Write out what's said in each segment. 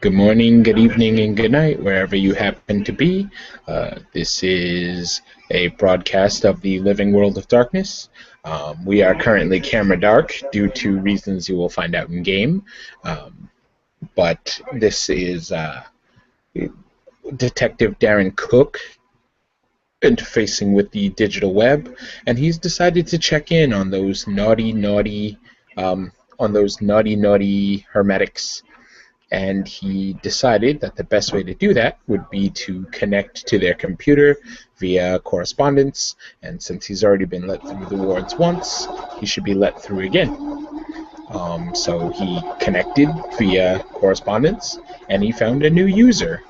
Good morning, good evening, and good night, wherever you happen to be. This is a broadcast of the Living World of Darkness. We are currently camera dark due to reasons you will find out in game. But this is Detective Darren Cook interfacing with the digital web, and he's decided to check in on those naughty hermetics, and he decided that the best way to do that would be to connect to their computer via correspondence, and since he's already been let through the wards once, he should be let through again. So he connected via correspondence, and he found a new user.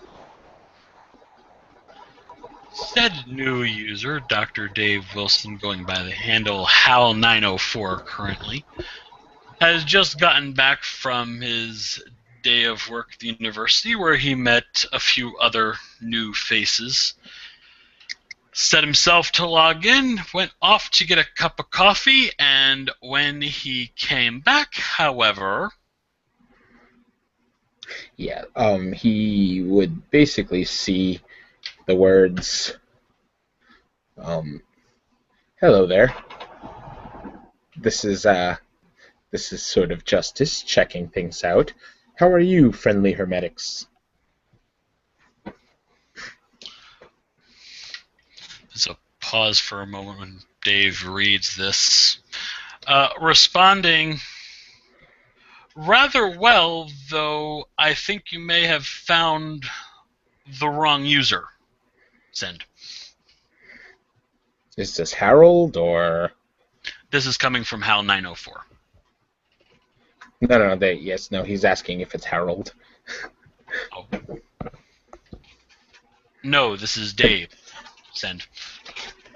Said new user, Dr. Dave Wilson, going by the handle HAL904 currently, has just gotten back from his day of work at the university where he met a few other new faces. Set himself to log in, went off to get a cup of coffee, and when he came back, however... Yeah, he would basically see the words, hello there. This is sort of Justice checking things out. How are you, friendly hermetics? There's a pause for a moment when Dave reads this. Responding, rather well, though I think you may have found the wrong user. Send. Is this Harold, or... This is coming from HAL904. No, he's asking if it's Harold. Oh. No, this is Dave. Send.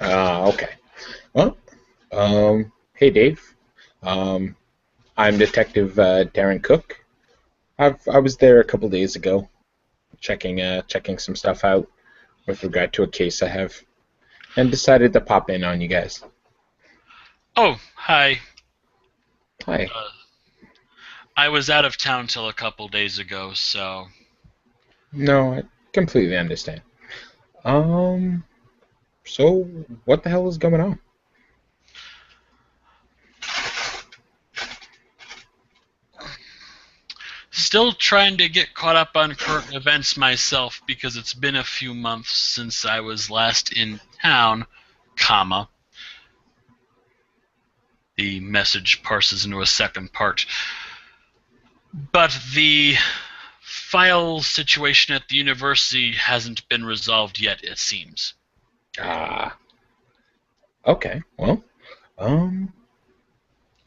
Okay. Well, hey Dave. I'm Detective Darren Cook. I was there a couple days ago, checking some stuff out with regard to a case I have, and decided to pop in on you guys. Oh, hi. Hi. I was out of town till a couple days ago, so... No, I completely understand. So what the hell is going on? Still trying to get caught up on current events myself because it's been a few months since I was last in town, comma. The message parses into a second part. But the file situation at the university hasn't been resolved yet, it seems. Okay, well,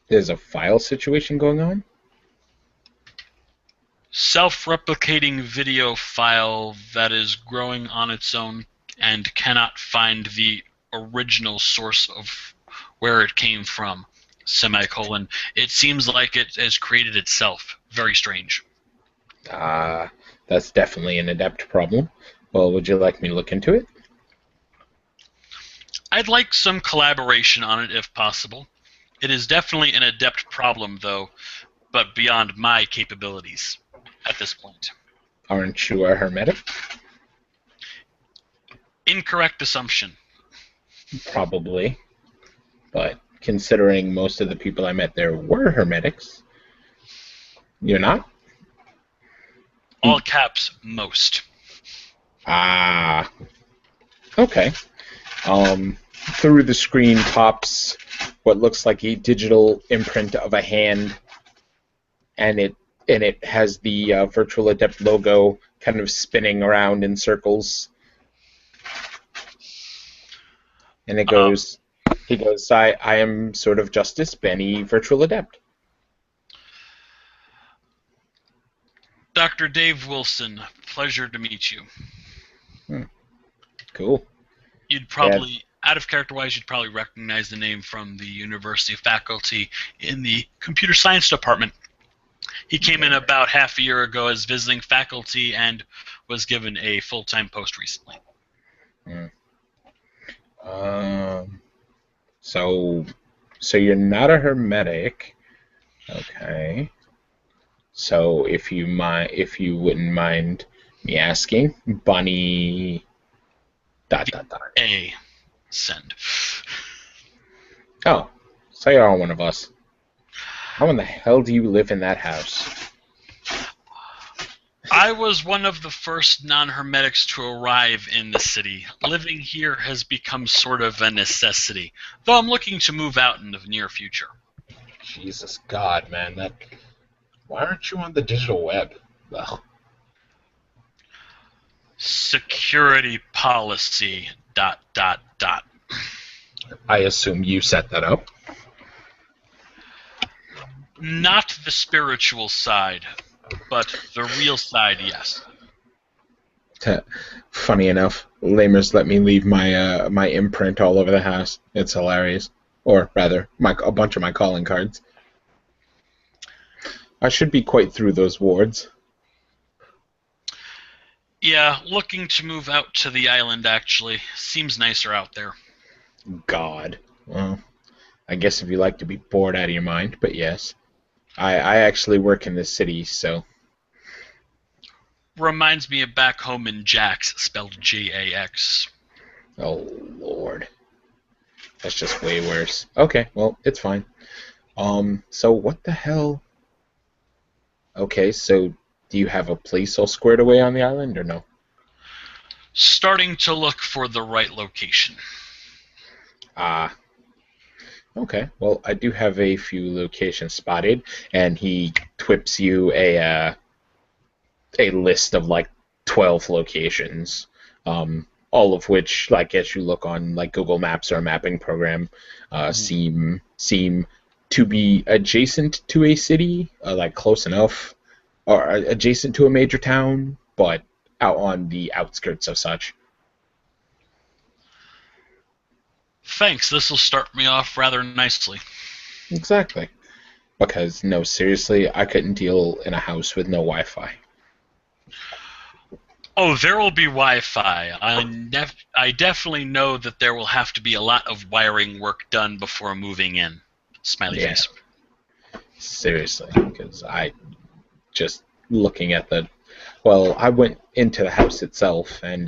there's a file situation going on? Self-replicating video file that is growing on its own and cannot find the original source of where it came from, semicolon. It seems like it has created itself. Very strange. That's definitely an adept problem. Well, would you like me to look into it? I'd like some collaboration on it if possible. It is definitely an adept problem, though, but beyond my capabilities at this point. Aren't you a hermetic? Incorrect assumption. Probably. But considering most of the people I met there were hermetics, you're not? All caps, most. Okay. Through the screen pops what looks like a digital imprint of a hand, and it has the Virtual Adept logo kind of spinning around in circles. And he goes, I am sort of Justice Benny, Virtual Adept. Dr. Dave Wilson, pleasure to meet you. Cool. You'd probably, out of character-wise, you'd probably recognize the name from the university faculty in the computer science department. He came in about half a year ago as visiting faculty and was given a full-time post recently. So you're not a hermetic. Okay. So if you wouldn't mind me asking, Bunny dot dot dot. A. Send. Oh, so you're one of us. How in the hell do you live in that house? I was one of the first non-hermetics to arrive in the city. Living here has become sort of a necessity, though I'm looking to move out in the near future. Jesus God, man, that. Why aren't you on the digital web? Well, Security policy. ... I assume you set that up. Not the spiritual side, but the real side, yes. Funny enough, Lamers let me leave my imprint all over the house. It's hilarious. Or rather, a bunch of my calling cards. I should be quite through those wards. Yeah, looking to move out to the island, actually. Seems nicer out there. God. Well, I guess if you like to be bored out of your mind, but yes. I actually work in the city, so. Reminds me of back home in Jax, spelled Jax. Oh, Lord. That's just way worse. Okay, well, it's fine. So what the hell? Okay, so do you have a place all squared away on the island, or no? Starting to look for the right location. Ah, okay. Well, I do have a few locations spotted, and he twips you a list of like 12 locations, all of which, like as you look on like Google Maps or a mapping program, seem to be adjacent to a city, like close enough, or adjacent to a major town, but out on the outskirts of such. Thanks, this will start me off rather nicely. Exactly. Because no, seriously, I couldn't deal in a house with no Wi-Fi. Oh, there will be Wi-Fi. I definitely know that there will have to be a lot of wiring work done before moving in. Smiley Yeah. face. Seriously, because I just looking at the. Well, I went into the house itself, and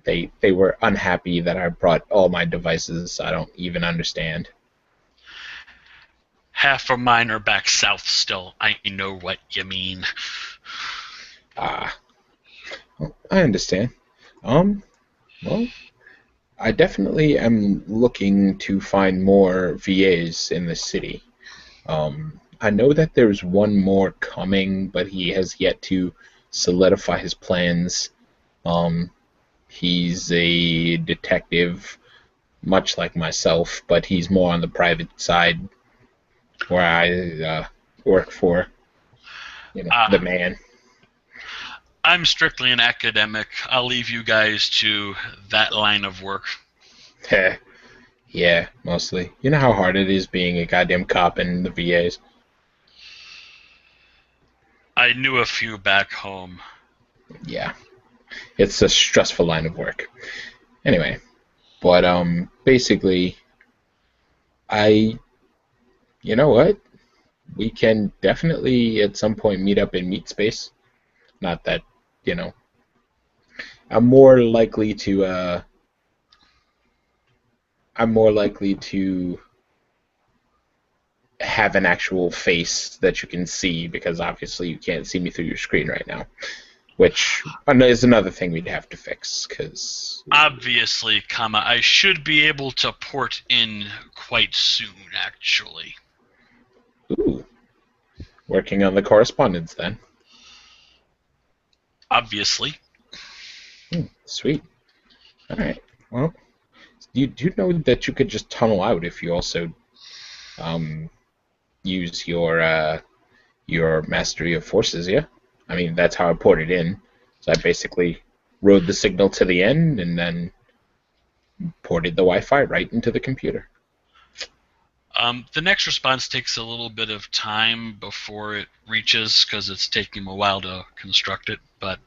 they were unhappy that I brought all my devices. I don't even understand. Half of mine are back south still. I know what you mean. Ah, well, I understand. Well, I definitely am looking to find more VAs in the city. I know that there's one more coming, but he has yet to solidify his plans. Um, he's a detective, much like myself, but he's more on the private side, where I work for, the man. I'm strictly an academic. I'll leave you guys to that line of work. Yeah, mostly. You know how hard it is being a goddamn cop in the VAs? I knew a few back home. Yeah. It's a stressful line of work. Anyway, but basically, you know what? We can definitely at some point meet up in Meat Space. Not that, you know, I'm more likely to have an actual face that you can see, because obviously you can't see me through your screen right now, which is another thing we'd have to fix, because Obviously, I should be able to port in quite soon, actually. ooh, working on the correspondence then. Obviously. Sweet. All right. Well, do you know that you could just tunnel out if you also use your mastery of forces? Yeah. I mean, that's how I ported in. So I basically rode the signal to the end and then ported the Wi-Fi right into the computer. The next response takes a little bit of time before it reaches, because it's taking a while to construct it, but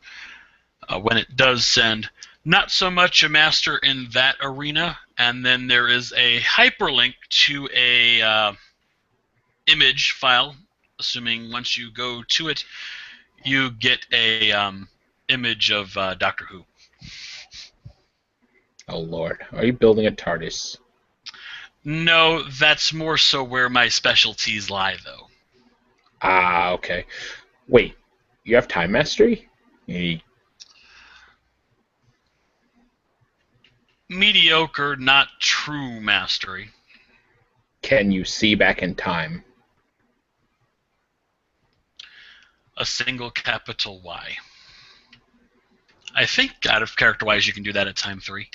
when it does send, not so much a master in that arena, and then there is a hyperlink to a image file assuming once you go to it, you get a image of Doctor Who. Oh Lord, are you building a TARDIS? No, that's more so where my specialties lie, though. Ah, okay. Wait, you have time mastery? Mediocre, not true mastery. Can you see back in time? A single capital Y. I think out of character-wise, you can do that at time 3.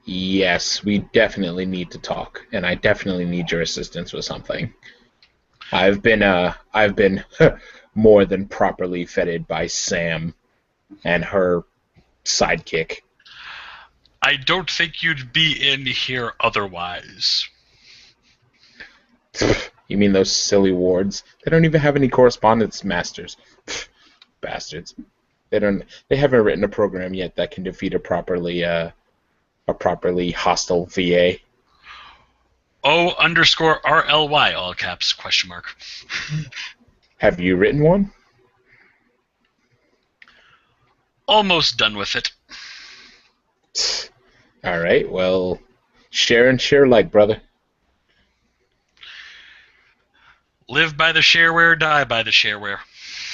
Yes, we definitely need to talk, and I definitely need your assistance with something. I've been more than properly feted by Sam and her sidekick. I don't think you'd be in here otherwise. You mean those silly wards? They don't even have any correspondence masters. Bastards. They haven't written a program yet that can defeat a properly hostile VA. O_RLY, all caps, question mark. Have you written one? Almost done with it. All right, well, share and share like, brother. Live by the shareware, die by the shareware.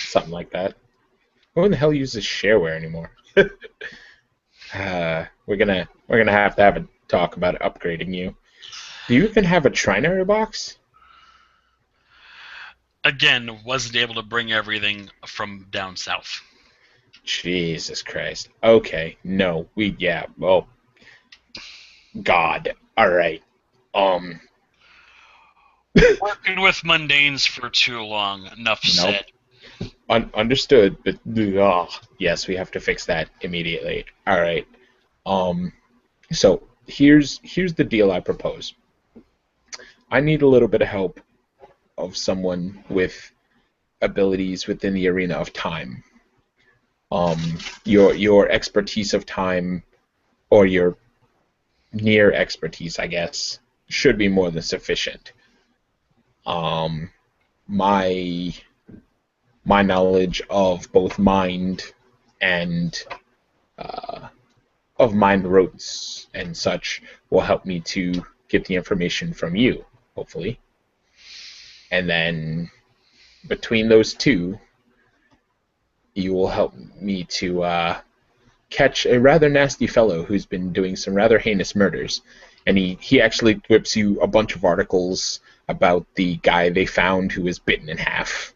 Something like that. Who the hell uses shareware anymore? We're gonna have to have a talk about upgrading you. Do you even have a trinary box? Again, wasn't able to bring everything from down south. Jesus Christ. Okay, no, oh, God. All right. Working with mundanes for too long. Enough said. Understood, but yes, we have to fix that immediately. All right. So here's the deal I propose. I need a little bit of help of someone with abilities within the arena of time. Your expertise of time, or your near expertise, I guess, should be more than sufficient. My knowledge of both mind and of mind rotes and such will help me to get the information from you, hopefully. And then between those two, you will help me to catch a rather nasty fellow who's been doing some rather heinous murders. And he actually whips you a bunch of articles about the guy they found who was bitten in half.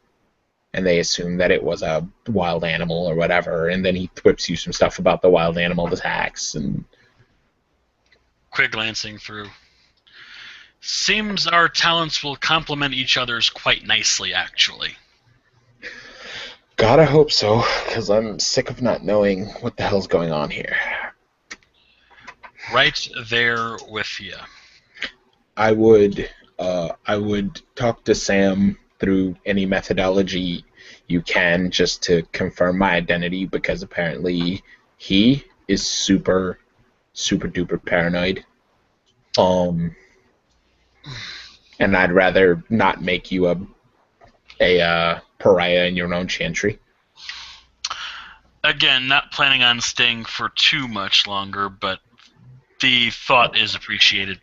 And they assume that it was a wild animal or whatever. And then he whips you some stuff about the wild animal attacks. And quick glancing through. Seems our talents will complement each other's quite nicely, actually. God, I hope so, because I'm sick of not knowing what the hell's going on here. Right there with you. I would talk to Sam through any methodology you can just to confirm my identity, because apparently he is super, super duper paranoid. And I'd rather not make you a pariah in your own chantry. Again, not planning on staying for too much longer, but the thought is appreciated.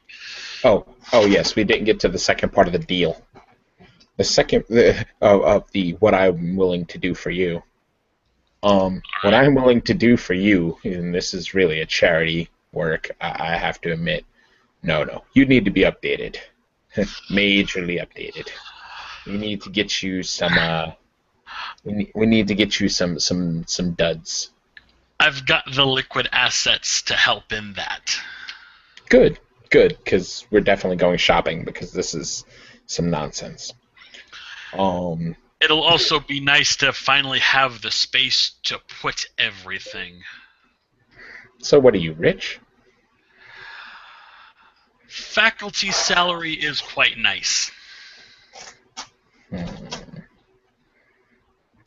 Oh yes, we didn't get to the second part of the deal. The second of the what I'm willing to do for you. What I'm willing to do for you, and this is really a charity work, I have to admit. No, you need to be updated, majorly updated. We need to get you some. We need to get you some duds. I've got the liquid assets to help in that. Good, because we're definitely going shopping, because this is some nonsense. It'll also be nice to finally have the space to put everything. So what are you, rich? Faculty salary is quite nice.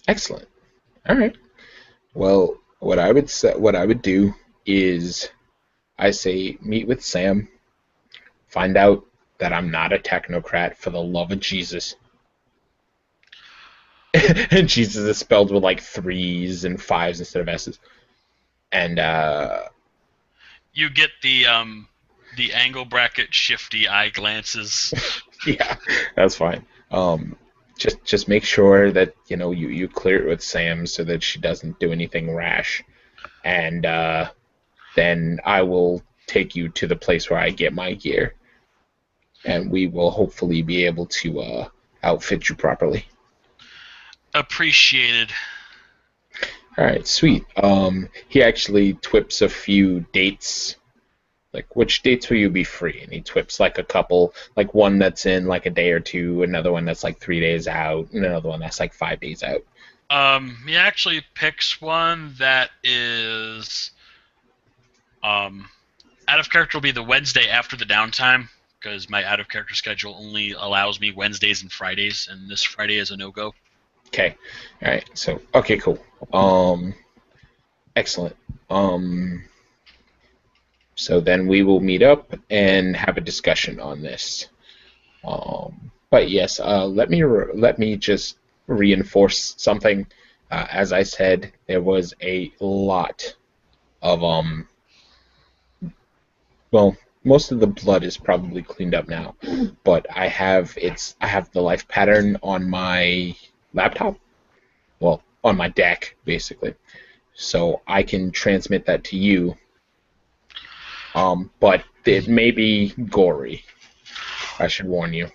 Excellent. All right. Well, what I would do is, I say meet with Sam, find out that I'm not a technocrat, for the love of Jesus. and Jesus is spelled with like threes and fives instead of S's. And You get the angle bracket shifty eye glances. yeah, that's fine. Just make sure that you clear it with Sam so that she doesn't do anything rash, and then I will take you to the place where I get my gear, and we will hopefully be able to outfit you properly. Appreciated. All right, sweet. He actually twips a few dates. Like, which dates will you be free? And he twips like a couple, like one that's in like a day or two, another one that's like 3 days out, and another one that's like 5 days out. He actually picks one that is out of character will be the Wednesday after the downtime because my out of character schedule only allows me Wednesdays and Fridays, and this Friday is a no-go. Okay. All right. So, okay, cool. Excellent. So then we will meet up and have a discussion on this. But yes, let me just reinforce something. As I said, there was a lot of well, most of the blood is probably cleaned up now, but I have the life pattern on my laptop. Well, on my deck, basically. So I can transmit that to you. But it may be gory. I should warn you.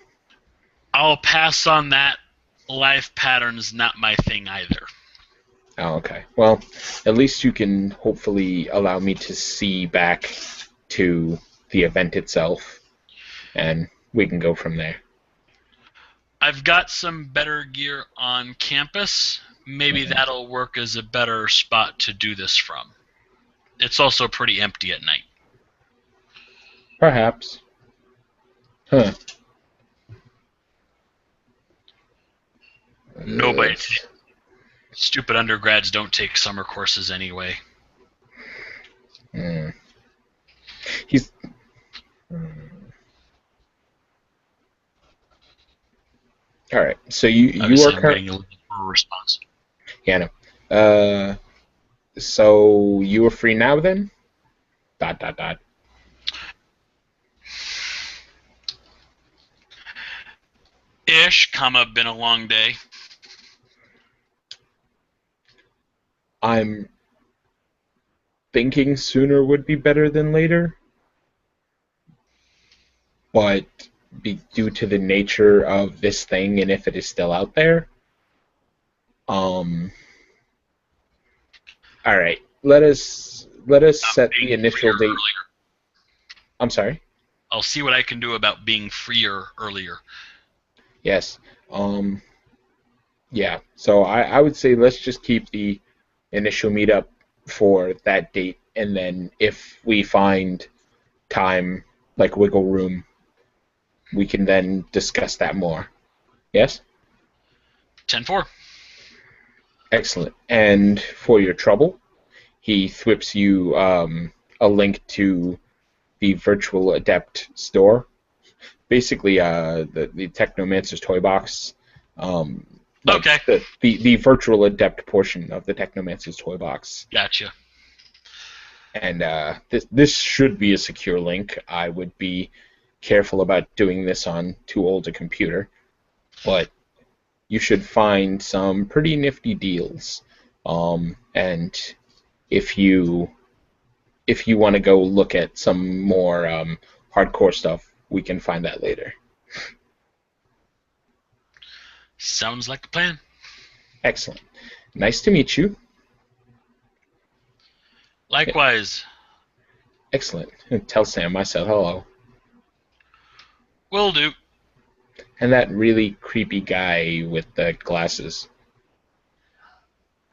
I'll pass on that. Life pattern's not my thing either. Oh, okay. Well, at least you can hopefully allow me to see back to the event itself, and we can go from there. I've got some better gear on campus. Maybe that'll work as a better spot to do this from. It's also pretty empty at night. Perhaps. Huh. Nobody. Stupid undergrads don't take summer courses anyway. He's. All right. So you are currently a response. Yeah. No. So you are free now then? ... Ish, been a long day. I'm thinking sooner would be better than later, but due to the nature of this thing and if it is still out there, all right. Let us set the initial date. Earlier. I'm sorry. I'll see what I can do about being freer earlier. Yes. Yeah. So I would say let's just keep the initial meetup for that date, and then if we find time, like wiggle room, we can then discuss that more. Yes? 10-4. Excellent. And for your trouble, he thwips you a link to the Virtual Adept store. Basically, the Technomancer's Toy Box. Okay. The Virtual Adept portion of the Technomancer's Toy Box. Gotcha. And this should be a secure link. I would be careful about doing this on too old a computer, but you should find some pretty nifty deals. And if you want to go look at some more hardcore stuff, we can find that later. Sounds like a plan. Excellent. Nice to meet you. Likewise. Excellent. Tell Sam I said hello. Will do. And that really creepy guy with the glasses.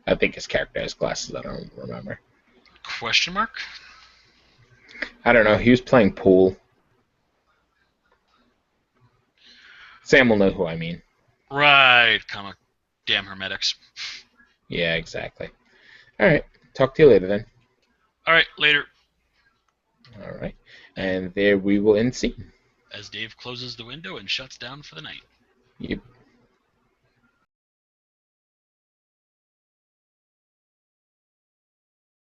I think his character has glasses. I don't remember. Question mark? I don't know. He was playing pool. Sam will know who I mean. Right. Damn hermetics. Yeah, exactly. All right. Talk to you later then. All right. Later. All right. And there we will end scene. As Dave closes the window and shuts down for the night. Yep.